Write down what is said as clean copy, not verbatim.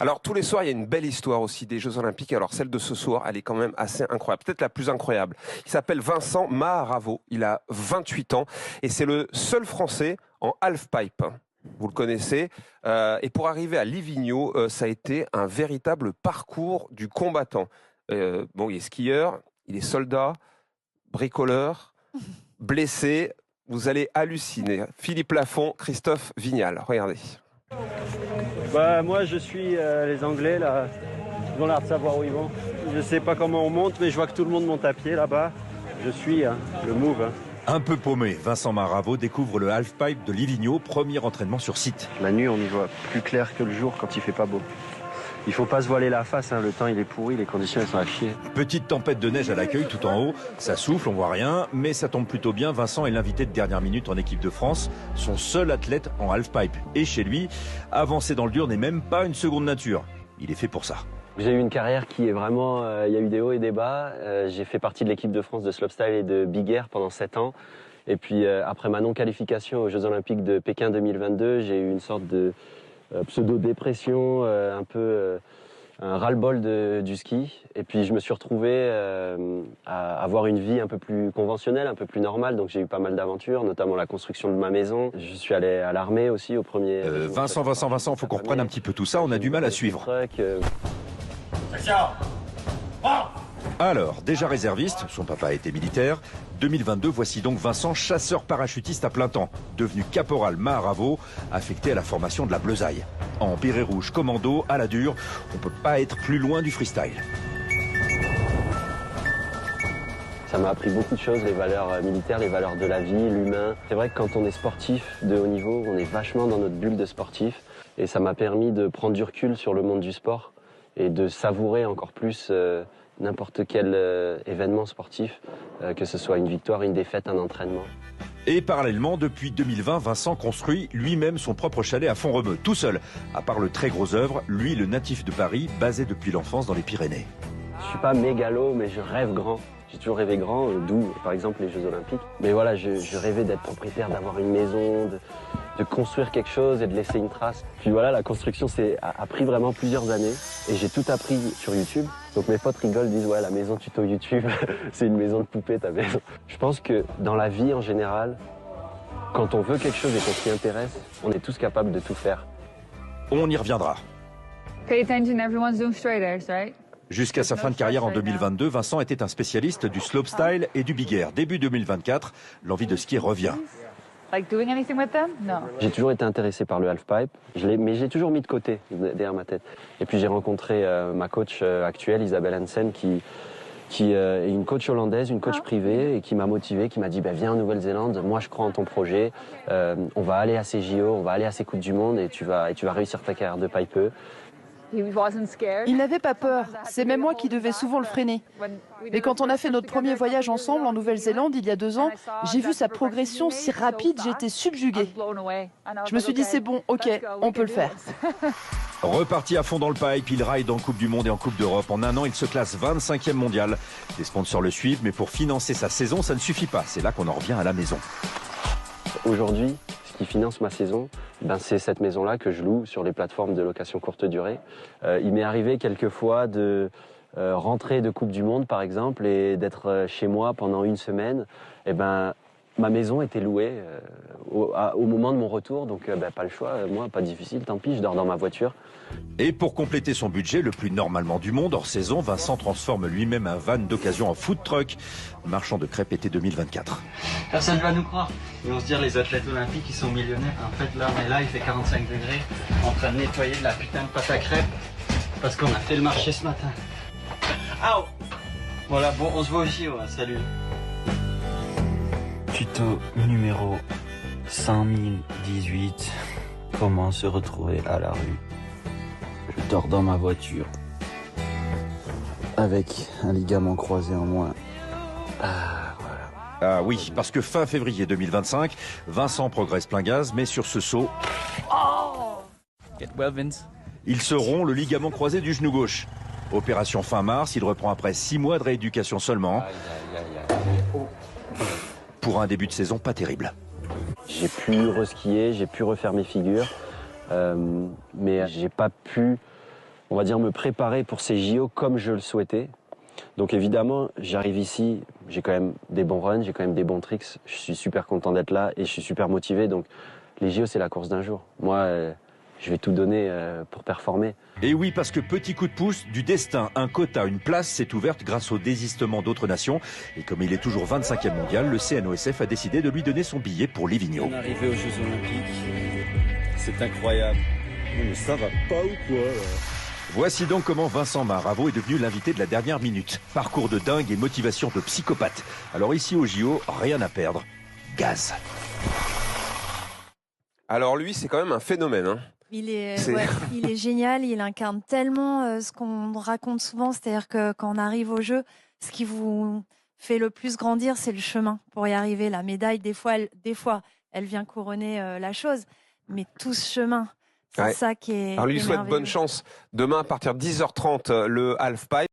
Alors tous les soirs, il y a une belle histoire aussi des Jeux Olympiques. Alors celle de ce soir, elle est quand même assez incroyable, peut-être la plus incroyable. Il s'appelle Vincent Maharavo, il a 28 ans et c'est le seul Français en halfpipe. Vous le connaissez. Et pour arriver à Livigno, ça a été un véritable parcours du combattant. Bon, il est skieur, il est soldat, bricoleur, blessé. Vous allez halluciner. Philippe Lafont, Christophe Vignal. Regardez. Bah, moi, je suis les Anglais, là. Ils ont l'air de savoir où ils vont. Je sais pas comment on monte, mais je vois que tout le monde monte à pied là-bas. Je suis le move. Un peu paumé, Vincent Maharavo découvre le halfpipe de Livigno, premier entraînement sur site. La nuit, on y voit plus clair que le jour quand il fait pas beau. Il faut pas se voiler la face, le temps il est pourri, les conditions elles sont à chier. Petite tempête de neige à l'accueil tout en haut, ça souffle, on voit rien, mais ça tombe plutôt bien. Vincent est l'invité de dernière minute en équipe de France, son seul athlète en halfpipe. Et chez lui, avancer dans le dur n'est même pas une seconde nature. Il est fait pour ça. J'ai eu une carrière qui est vraiment, il y a eu des hauts et des bas. J'ai fait partie de l'équipe de France de slopestyle et de big air pendant 7 ans. Et puis après ma non-qualification aux Jeux Olympiques de Pékin 2022, j'ai eu une sorte de pseudo-dépression, un peu un ras-le-bol du ski. Et puis je me suis retrouvé à avoir une vie un peu plus conventionnelle, un peu plus normale. Donc j'ai eu pas mal d'aventures, notamment la construction de ma maison. Je suis allé à l'armée aussi au premier... Vincent, faut qu'on reprenne un petit peu tout ça, on a du mal à suivre. Alors, déjà réserviste, son papa était militaire. 2022, voici donc Vincent, chasseur parachutiste à plein temps, devenu caporal Maharavo, affecté à la formation de la Bleusaille. En béret rouge commando, à la dure, on peut pas être plus loin du freestyle. Ça m'a appris beaucoup de choses, les valeurs militaires, les valeurs de la vie, l'humain. C'est vrai que quand on est sportif de haut niveau, on est vachement dans notre bulle de sportif. Et ça m'a permis de prendre du recul sur le monde du sport et de savourer encore plus n'importe quel événement sportif, que ce soit une victoire, une défaite, un entraînement. Et parallèlement, depuis 2020, Vincent construit lui-même son propre chalet à Font-Romeu, tout seul. À part le très gros œuvre, lui, le natif de Paris, basé depuis l'enfance dans les Pyrénées. Je suis pas mégalo, mais je rêve grand. J'ai toujours rêvé grand, d'où par exemple les Jeux Olympiques. Mais voilà, je rêvais d'être propriétaire, d'avoir une maison, de construire quelque chose et de laisser une trace. Puis voilà, la construction a pris vraiment plusieurs années et j'ai tout appris sur YouTube. Donc mes potes rigolent, disent ouais, la maison tuto YouTube, c'est une maison de poupée ta maison. Je pense que dans la vie en général, quand on veut quelque chose et qu'on s'y intéresse, on est tous capables de tout faire. On y reviendra. Pay attention, everyone's doing straight airs, right? Jusqu'à sa fin de carrière en 2022, Vincent était un spécialiste du slopestyle et du big air. Début 2024, l'envie de skier revient. Like doing anything with them? No. J'ai toujours été intéressé par le halfpipe, mais j'ai toujours mis de côté derrière ma tête. Et puis j'ai rencontré ma coach actuelle, Isabelle Hansen, qui est une coach hollandaise, une coach privée, et qui m'a motivé, qui m'a dit viens en Nouvelle-Zélande, moi je crois en ton projet, on va aller à ces JO, on va aller à ces Coupes du Monde et tu vas réussir ta carrière de pipeux. Il n'avait pas peur, c'est même moi qui devais souvent le freiner. Mais quand on a fait notre premier voyage ensemble en Nouvelle-Zélande il y a 2 ans, j'ai vu sa progression si rapide, j'étais subjuguée. Je me suis dit c'est bon, ok, on peut le faire. Reparti à fond dans le pipe, il ride en Coupe du Monde et en Coupe d'Europe. En un an, il se classe 25e mondial. Les sponsors le suivent, mais pour financer sa saison, ça ne suffit pas. C'est là qu'on en revient à la maison. Aujourd'hui, ce qui finance ma saison, c'est cette maison-là que je loue sur les plateformes de location courte durée. Il m'est arrivé quelquefois de rentrer de Coupe du Monde, par exemple, et d'être chez moi pendant une semaine. Ma maison était louée au moment de mon retour, donc pas le choix, moi, pas difficile, tant pis, je dors dans ma voiture. Et pour compléter son budget, le plus normalement du monde, hors saison, Vincent transforme lui-même un van d'occasion en food truck, marchand de crêpes été 2024. Personne ne va nous croire. Ils vont se dire les athlètes olympiques, ils sont millionnaires. En fait, là, on est là, il fait 45 degrés, en train de nettoyer de la putain de pâte à crêpes, parce qu'on a fait le marché ce matin. Aouh! Voilà, bon, on se voit aussi, ouais, salut. Tuto numéro 5018. Comment se retrouver à la rue. Je dors dans ma voiture. Avec un ligament croisé en moins. Ah, voilà. Ah oui, parce que fin février 2025, Vincent progresse plein gaz, mais sur ce saut, Get well, Vince. il se rompt le ligament croisé du genou gauche. Opération fin mars, il reprend après 6 mois de rééducation seulement. Pour un début de saison pas terrible. J'ai pu reskier, j'ai pu refaire mes figures, mais j'ai pas pu on va dire, me préparer pour ces JO comme je le souhaitais. Donc évidemment, j'arrive ici, j'ai quand même des bons runs, j'ai quand même des bons tricks. Je suis super content d'être là et je suis super motivé. Donc les JO, c'est la course d'un jour. Moi, je vais tout donner pour performer. Et oui, parce que petit coup de pouce du destin, un quota, une place s'est ouverte grâce au désistement d'autres nations. Et comme il est toujours 25e mondial, le CNOSF a décidé de lui donner son billet pour Livigno. On est arrivé aux Jeux Olympiques, c'est incroyable. Mais ça va pas ou quoi là? Voici donc comment Vincent Maharavos est devenu l'invité de la dernière minute. Parcours de dingue et motivation de psychopathe. Alors ici au JO, rien à perdre. Gaz. Alors lui, c'est quand même un phénomène. Hein. Il est génial, il incarne tellement ce qu'on raconte souvent, c'est-à-dire que quand on arrive au jeu, ce qui vous fait le plus grandir, c'est le chemin pour y arriver. La médaille, des fois, elle vient couronner la chose, mais tout ce chemin, c'est ça qui est Alors lui, il souhaite merveilleux. bonne chance. Demain, à partir de 10h30, le halfpipe.